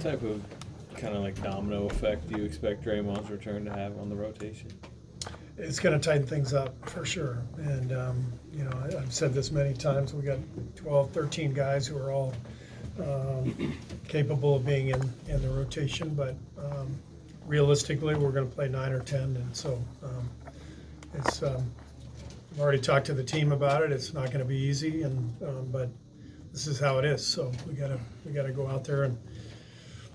type of kind of like domino effect do you expect Draymond's return to have on the rotation? It's going to tighten things up for sure. And, I've said this many times, we got 12, 13 guys who are all capable of being in the rotation, but realistically, we're going to play 9 or 10. And so I've already talked to the team about it. It's not going to be easy, but this is how it is. So we gotta go out there and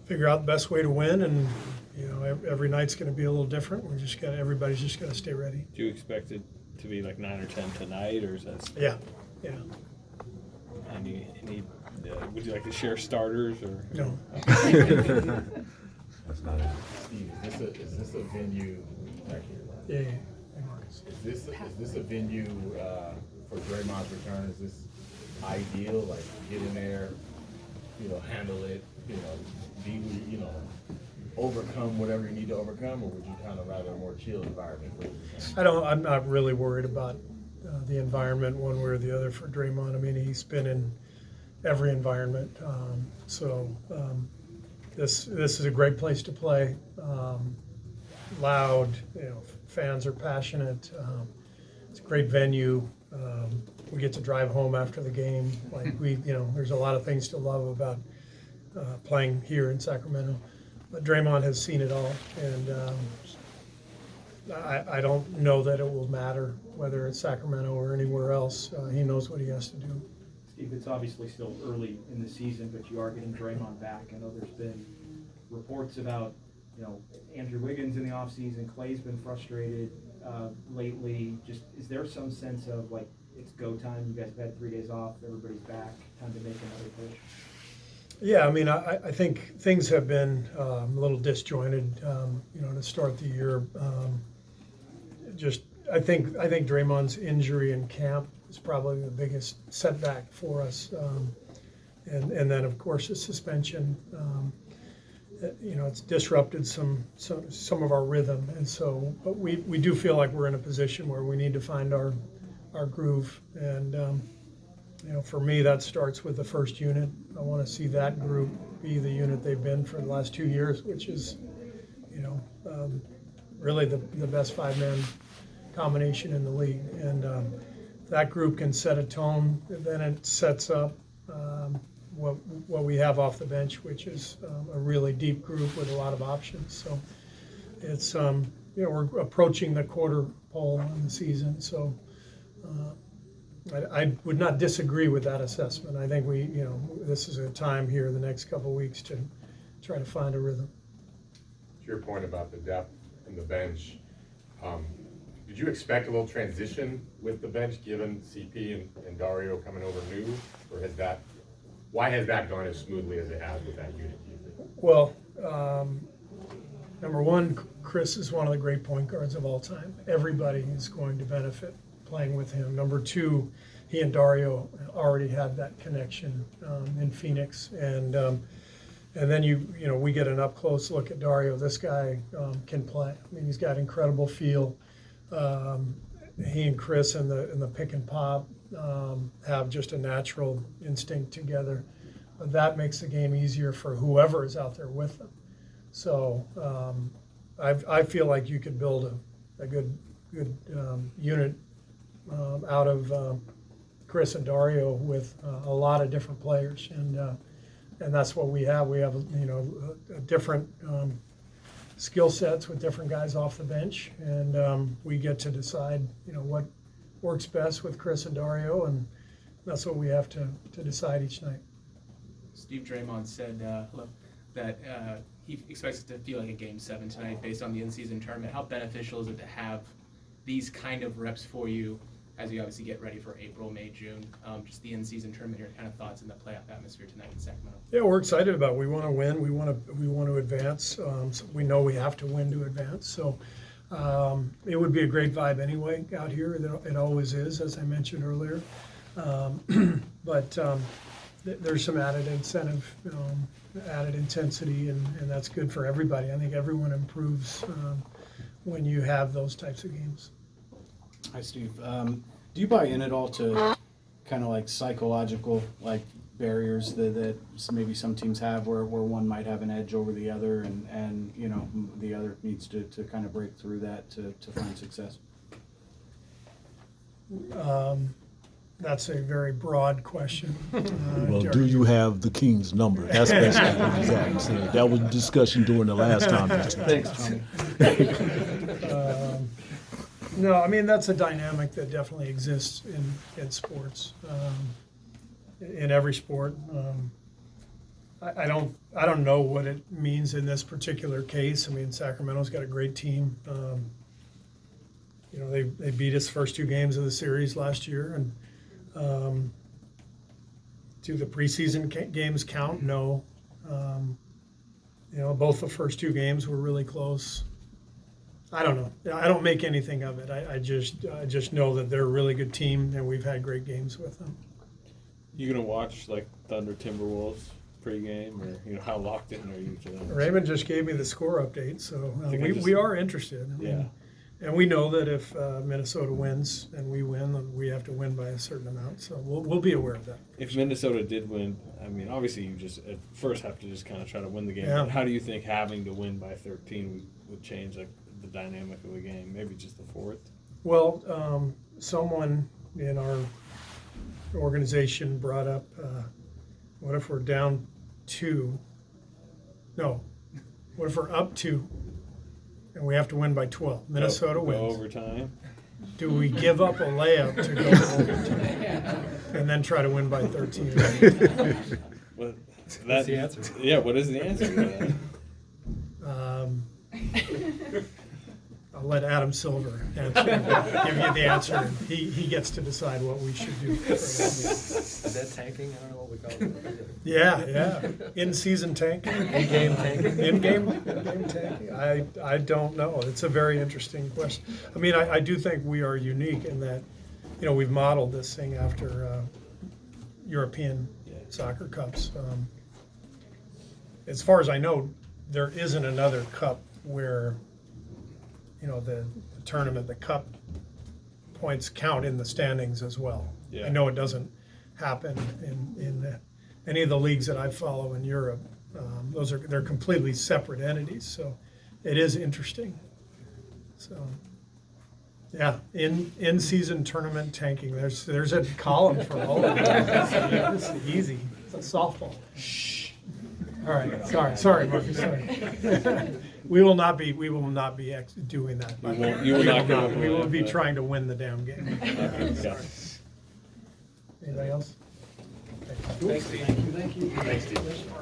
figure out the best way to win. And every night's going to be a little different. Everybody's just got to stay ready. Do you expect it to be like 9 or 10 tonight, or is that? Yeah. Any would you like to share starters or? No. That's not it. Steve, is this a venue? Yeah. Is this a venue for Draymond's return? Is this ideal? Like, get in there, handle it, be, overcome whatever you need to overcome, or would you kind of rather a more chill environment? I'm not really worried about the environment one way or the other for Draymond. I mean, he's been in every environment, this is a great place to play. Loud, fans are passionate. It's a great venue. We get to drive home after the game. There's a lot of things to love about playing here in Sacramento. But Draymond has seen it all, and I don't know that it will matter whether it's Sacramento or anywhere else. He knows what he has to do. Steve, it's obviously still early in the season, but you are getting Draymond back. I know there's been reports about, Andrew Wiggins in the offseason. Clay's been frustrated lately. Just, is there some sense of, like, it's go time? You guys have had 3 days off. Everybody's back. Time to make another push. Yeah, I mean, I think things have been a little disjointed, to start the year. I think Draymond's injury in camp is probably the biggest setback for us, and then of course the suspension. It's disrupted some of our rhythm, and so, but we do feel like we're in a position where we need to find our groove, and for me that starts with the first unit. I want to see that group be the unit they've been for the last 2 years, which is really the best 5-man combination in the league, and if that group can set a tone, then it sets up what we have off the bench, which is a really deep group with a lot of options. So it's we're approaching the quarter pole in the season, so I would not disagree with that assessment. I think this is a time here the next couple of weeks to try to find a rhythm. To your point about the depth in the bench, did you expect a little transition with the bench given CP and Dario coming over new, or why has that gone as smoothly as it has with that unit, do you think? Well, number one, Chris is one of the great point guards of all time. Everybody is going to benefit playing with him. Number two, he and Dario already had that connection in Phoenix, and then we get an up close look at Dario. This guy can play. I mean, he's got incredible feel. He and Chris in the pick and pop have just a natural instinct together. But that makes the game easier for whoever is out there with them. So I feel like you could build a good unit out of Chris and Dario with a lot of different players, and that's what we have. We have a different skill sets with different guys off the bench, and we get to decide what works best with Chris and Dario, and that's what we have to decide each night. Steve Draymond said that he expects it to feel like a Game 7 tonight based on the in-season tournament. How beneficial is it to have these kind of reps for you as you obviously get ready for April, May, June, just the in-season tournament, your kind of thoughts in the playoff atmosphere tonight in Sacramento? Yeah, we're excited about it. We want to win. We want to advance. So we know we have to win to advance. So it would be a great vibe anyway out here. It always is, as I mentioned earlier. But there's some added incentive, added intensity, and that's good for everybody. I think everyone improves when you have those types of games. Hi, Steve. Do you buy in at all to kind of like psychological, like barriers that maybe some teams have where one might have an edge over the other, and you know, the other needs to kind of break through that to find success. That's a very broad question. Well, Jerry. do you have the king's number? That's basically what he's asking. That was discussion during the last time. Thanks, Tommy. No, I mean, that's a dynamic that definitely exists in sports, in every sport. I don't know what it means in this particular case. I mean, Sacramento's got a great team. You know, they beat us first 2 games of the series last year, and do the preseason games count? No. You know, both the first 2 games were really close. I don't know. I don't make anything of it. I just know that they're a really good team, and we've had great games with them. You gonna watch like Thunder Timberwolves pregame, or you know how locked in are you to them? Raymond just gave me the score update, so think I we are interested. I mean, Yeah. and we know that if Minnesota wins and we win, then we have to win by a certain amount. So we'll be aware of that. If Minnesota did win, I mean, obviously you just at first have to just kind of try to win the game. Yeah. But how do you think having to win by 13 would change like the dynamic of the game? Maybe just the fourth. Well, someone in our organization brought up, what if we're down 2? No, what if we're up 2 and we have to win by 12? Minnesota Go wins. overtime. Do we give up a layup to go to overtime and then try to win by 13? What, What's the answer? Yeah, what is the answer to that? I'll let Adam Silver answer, give you the answer. And he gets to decide what we should do. Is that tanking? I don't know what we call it. Yeah. In-season tanking. In-game tanking? In-game tanking. I don't know. It's a very interesting question. I mean, I do think we are unique in that, you know, we've modeled this thing after European soccer cups. As far as I know, there isn't another cup where, you know, the tournament, the cup points count in the standings as well. Yeah. I know it doesn't happen in any of the leagues that I follow in Europe. They're completely separate entities, so it is interesting. So, yeah, in season tournament tanking. There's a column for all of it. This is easy. It's a softball. Shh. All right. Sorry, Marcus. Sorry. We will not be doing that. You will not go We will be but- trying to win the damn game. Yeah. Anybody else? Thanks, Steve. Thanks, Steve.